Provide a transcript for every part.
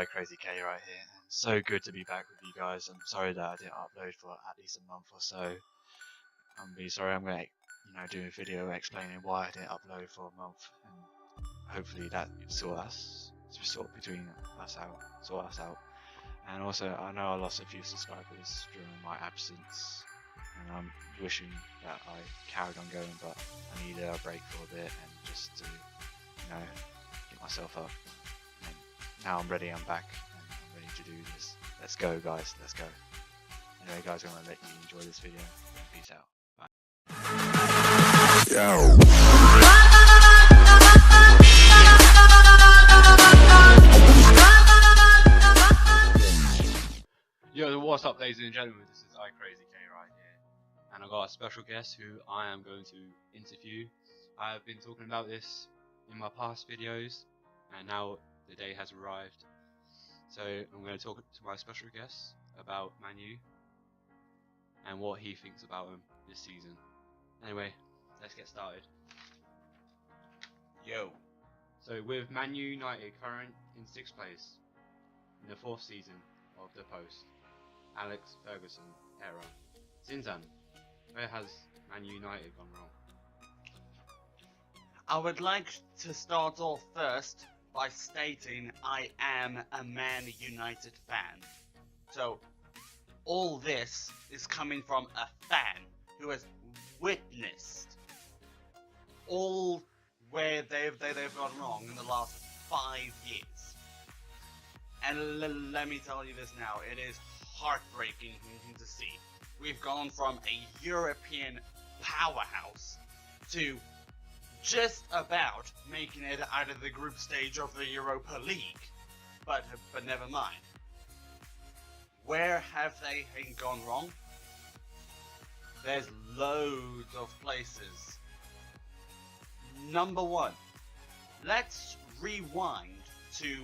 iCrazyK right here. So good to be back with you guys. I'm sorry that I didn't upload for at least a month or so. I'm really sorry. I'm going to do a video explaining why I didn't upload for a month, and hopefully that sort between us out. And also, I know I lost a few subscribers during my absence, and I'm wishing that I carried on going, but I needed a break for a bit and just to get myself up. And now I'm ready. I'm back. I'm ready to do this. Let's go, guys. Let's go. Anyway, guys, I'm gonna let you enjoy this video. Peace out. Bye. Yo, what's up, ladies and gentlemen? This is iCrazyK right here, and I've got a special guest who I am going to interview. I have been talking about this in my past videos, and now the day has arrived. So I'm going to talk to my special guest about Man U and what he thinks about him this season. Anyway, let's get started. Yo. So with Man U United current in 6th place in the 4th season of the post Alex Ferguson era, Zinzan, where has Man United gone wrong? I would like to start off first by stating I am a Man United fan. So all this is coming from a fan who has witnessed all where they've gone wrong in the last 5 years. And let me tell you this now, it is heartbreaking to see. We've gone from a European powerhouse to just about making it out of the group stage of the Europa League. But never mind. Where have they gone wrong? There's loads of places. Number one, let's rewind to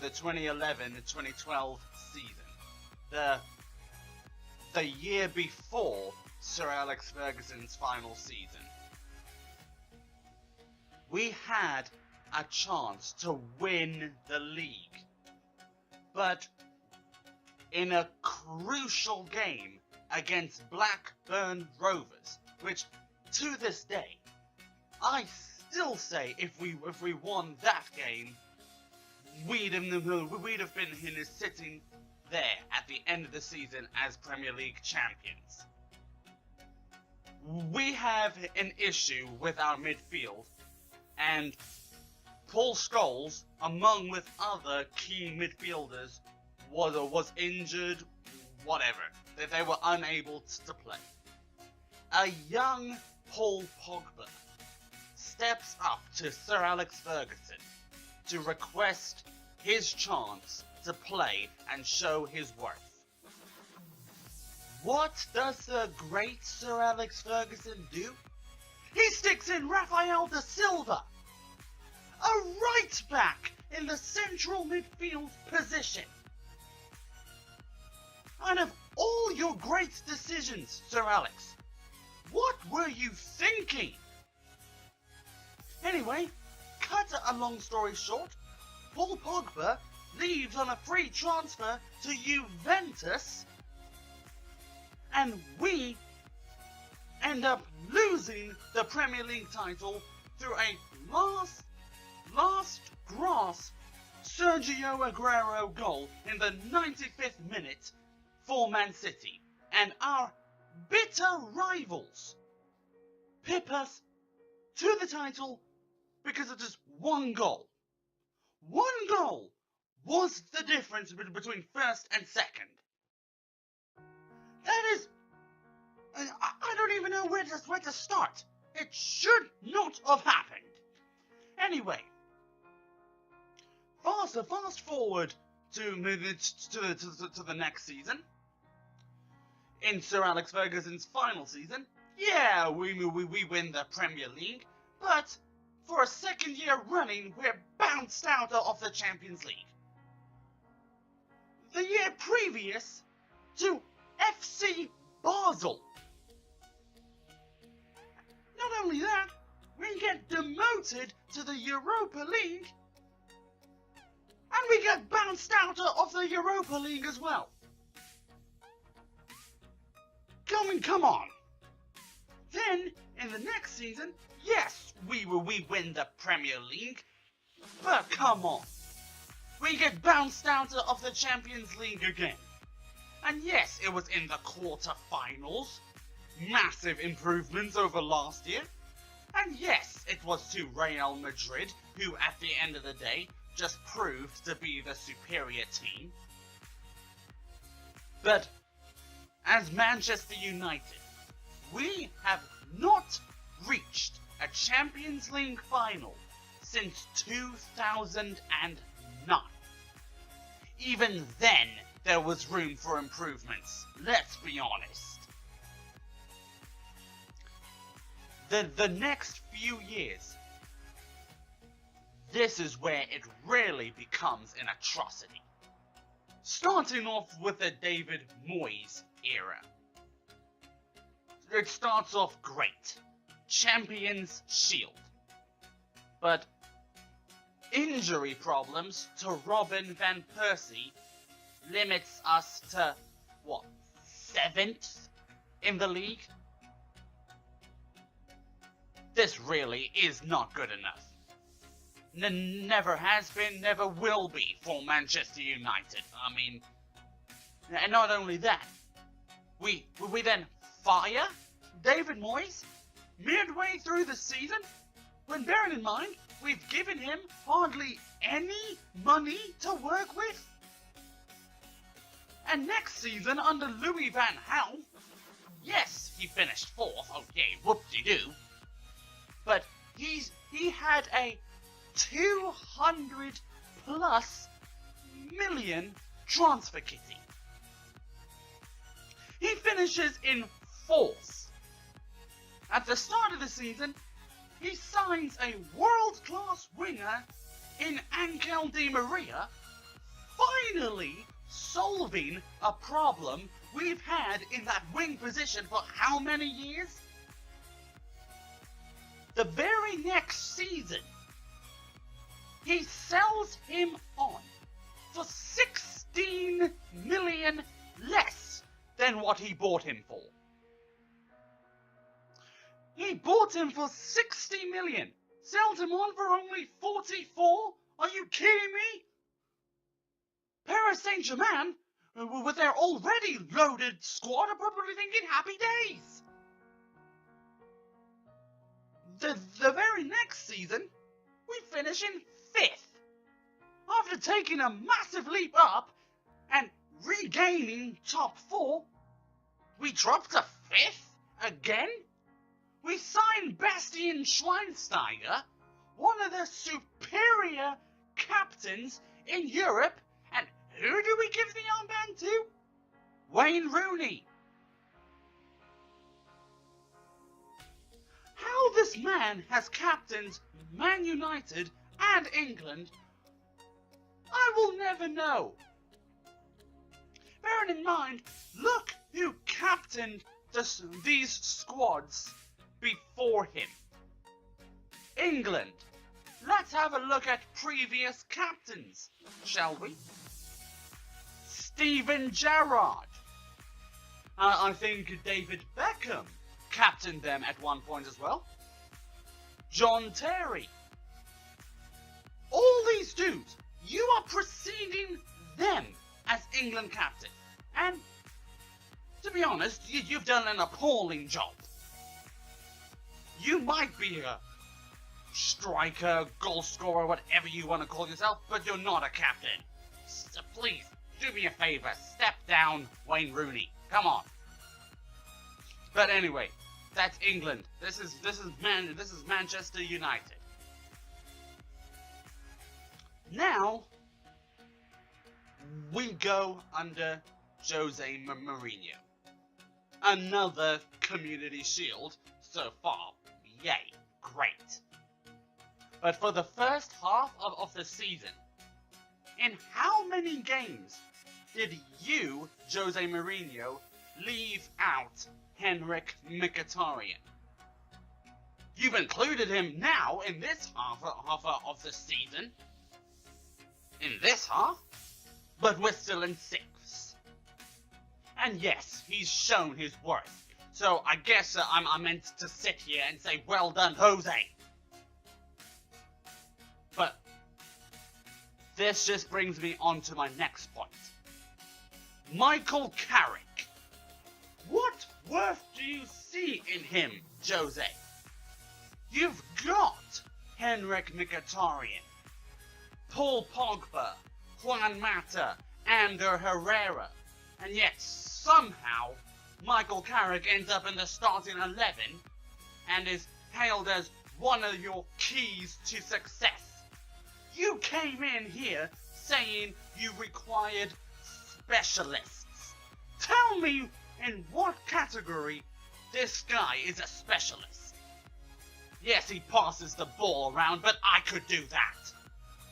the 2011-2012 season, the year before Sir Alex Ferguson's final season. We had a chance to win the league, but in a crucial game against Blackburn Rovers, which to this day, I still say if we won that game, we'd have been sitting there at the end of the season as Premier League champions. We have an issue with our midfield, and Paul Scholes, among with other key midfielders, was injured, whatever. They were unable to play. A young Paul Pogba steps up to Sir Alex Ferguson to request his chance to play and show his worth. What does the great Sir Alex Ferguson do? He sticks in Rafael da Silva, a right back in the central midfield position. Out of all your great decisions, Sir Alex, what were you thinking? Anyway, cut a long story short, Paul Pogba leaves on a free transfer to Juventus, and we end up losing the Premier League title through a last grasp Sergio Aguero goal in the 95th minute for Man City, and our bitter rivals pip us to the title because of just one goal. One goal was the difference between first and second. That is, I don't even know where to start. It should not have happened. Anyway, fast forward to the next season. In Sir Alex Ferguson's final season, yeah, we win the Premier League, but for a second year running, we're bounced out of the Champions League. The year previous to FC Basel. Not only that, we get demoted to the Europa League And we get bounced out of the Europa League as well. Come on. Then, in the next season, yes, we win the Premier League. But come on. We get bounced out of the Champions League again. And yes, it was in the quarter-finals. Massive improvements over last year. And yes, it was to Real Madrid, who at the end of the day just proved to be the superior team. But as Manchester United, we have not reached a Champions League final since 2009. Even then, there was room for improvements, let's be honest. The next few years, this is where it really becomes an atrocity. Starting off with the David Moyes era. It starts off great. Champions Shield. But injury problems to Robin van Persie limits us to, 7th in the league? This really is not good enough. Never has been, never will be for Manchester United. I mean, and not only that, we then fire David Moyes midway through the season, when bearing in mind, we've given him hardly any money to work with. And next season, under Louis van Gaal, yes, he finished 4th, okay, whoop-de-doo, but he had a 200+ million transfer kitty. He finishes in 4th. At the start of the season, he signs a world-class winger in Angel Di Maria, finally solving a problem we've had in that wing position for how many years? The very next season, he sells him on for 16 million less than what he bought him for. He bought him for 60 million, sells him on for only 44? Are you kidding me? Paris Saint-Germain, with their already loaded squad, are probably thinking happy days. The very next season, we finish in 5th. After taking a massive leap up and regaining top 4, we drop to 5th again? We signed Bastian Schweinsteiger, one of the superior captains in Europe, and who do we give the armband to? Wayne Rooney. How this man has captained Man United and England, I will never know. Bearing in mind, look who captained these squads before him. England. Let's have a look at previous captains, shall we? Steven Gerrard. I think David Beckham captained them at one point as well. John Terry. All these dudes, you are preceding them as England captain. And, to be honest, you've done an appalling job. You might be a striker, goal scorer, whatever you want to call yourself, but you're not a captain. So please, do me a favor, step down, Wayne Rooney. Come on. But anyway, that's England. This is Manchester United. Now, we go under Jose Mourinho. Another Community Shield so far. Yay, great. But for the first half of the season, in how many games did you, Jose Mourinho, leave out Henrik Mkhitaryan? You've included him now in this half of the season. in this half, but we're still in 6th. And yes, he's shown his worth. So I guess I'm meant to sit here and say, well done, Jose. But this just brings me on to my next point. Michael Carrick. What worth do you see in him, Jose? You've got Henrik Mkhitaryan, Paul Pogba, Juan Mata, Ander Herrera, and yet somehow Michael Carrick ends up in the starting 11 and is hailed as one of your keys to success. You came in here saying you required specialists. Tell me in what category this guy is a specialist. Yes, he passes the ball around, but I could do that.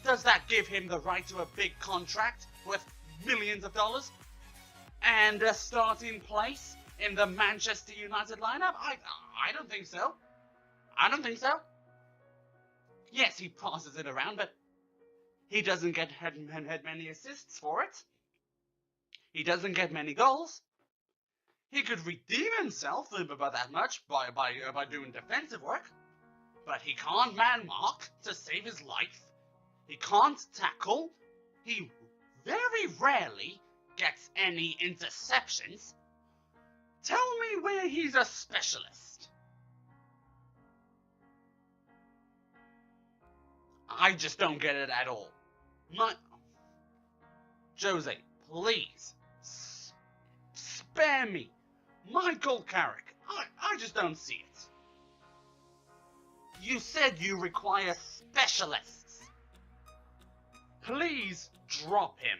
Does that give him the right to a big contract worth millions of dollars? And a starting place in the Manchester United lineup? I don't think so. I don't think so. Yes, he passes it around, but he doesn't get many assists for it. He doesn't get many goals. He could redeem himself by that much by doing defensive work, but he can't man mark to save his life. He can't tackle. He very rarely gets any interceptions. Tell me where he's a specialist. I just don't get it at all. Jose, please, spare me. Michael Carrick, I just don't see it. You said you require specialists. Please drop him.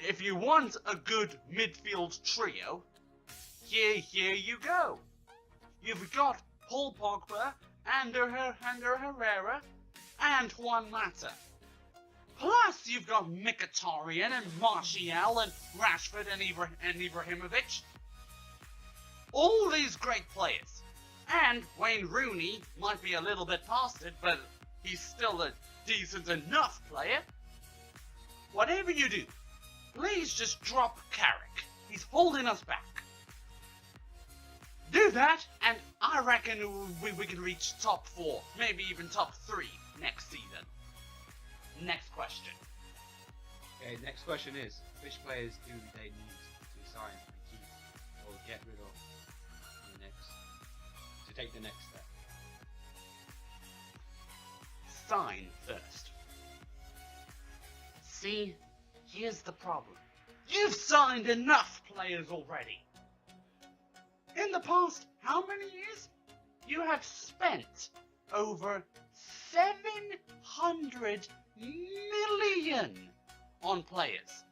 If you want a good midfield trio, here you go. You've got Paul Pogba, Ander Herrera, and Juan Mata. Plus, you've got Mkhitaryan and Martial and Rashford and Ibrahimovic. All these great players. And Wayne Rooney might be a little bit past it, but he's still a decent enough player. Whatever you do, please just drop Carrick. He's holding us back. Do that, and I reckon we can reach top 4, maybe even top 3 next season. Next question. Okay, next question is, which players do they need to sign and keep or get rid of to take the next step? Sign first. See, here's the problem. You've signed enough players already. In the past, how many years? You have spent over 700 million on players.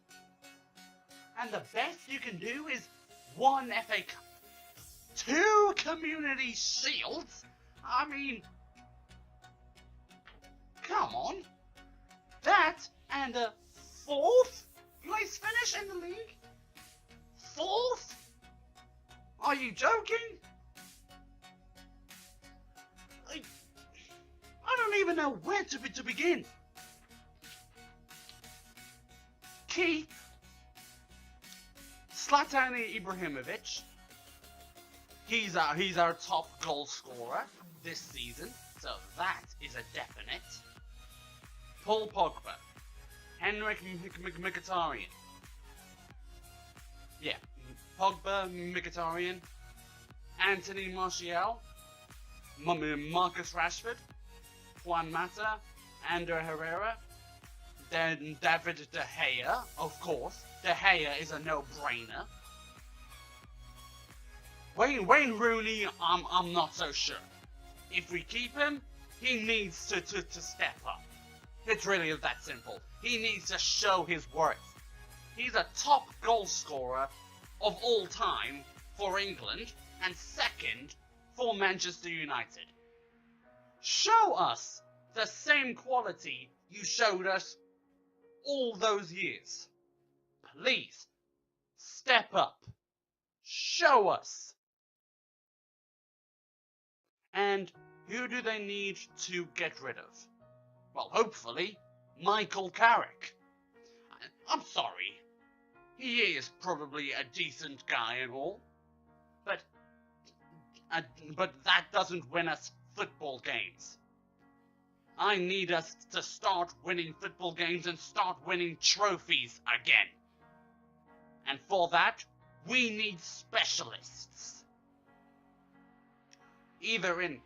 And the best you can do is 1 FA Cup, 2 Community Shields. I mean, come on. That and a 4th place finish in the league? 4th? Are you joking? I don't even know where to begin. Keep Zlatan Ibrahimovic. He's our top goal scorer this season, so that is a definite. Paul Pogba, Henrik Mkhitaryan. Yeah, Pogba, Mkhitaryan, Anthony Martial, Marcus Rashford, Juan Mata, Ander Herrera, then David De Gea, of course. De Gea is a no-brainer. Wayne Rooney, I'm not so sure. If we keep him, he needs to step up. It's really that simple. He needs to show his worth. He's a top goal scorer of all time for England and second for Manchester United. Show us the same quality you showed us all those years. Please, step up. Show us. And who do they need to get rid of? Well, hopefully, Michael Carrick. I'm sorry. He is probably a decent guy and all, but that doesn't win us football games. I need us to start winning football games and start winning trophies again. And for that, we need specialists. Either in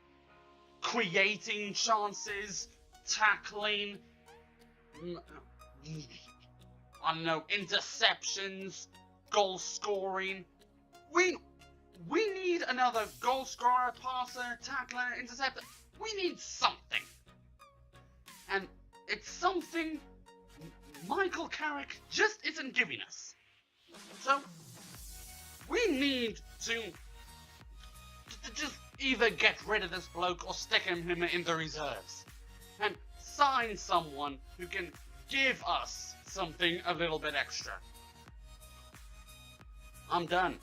creating chances, tackling, I don't know, interceptions, goal scoring. We need another goal scorer, passer, tackler, interceptor. We need something. And it's something Michael Carrick just isn't giving us. So, we need to just either get rid of this bloke or stick him in the reserves. And sign someone who can give us something a little bit extra. I'm done.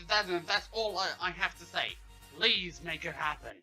That's all I have to say. Please make it happen.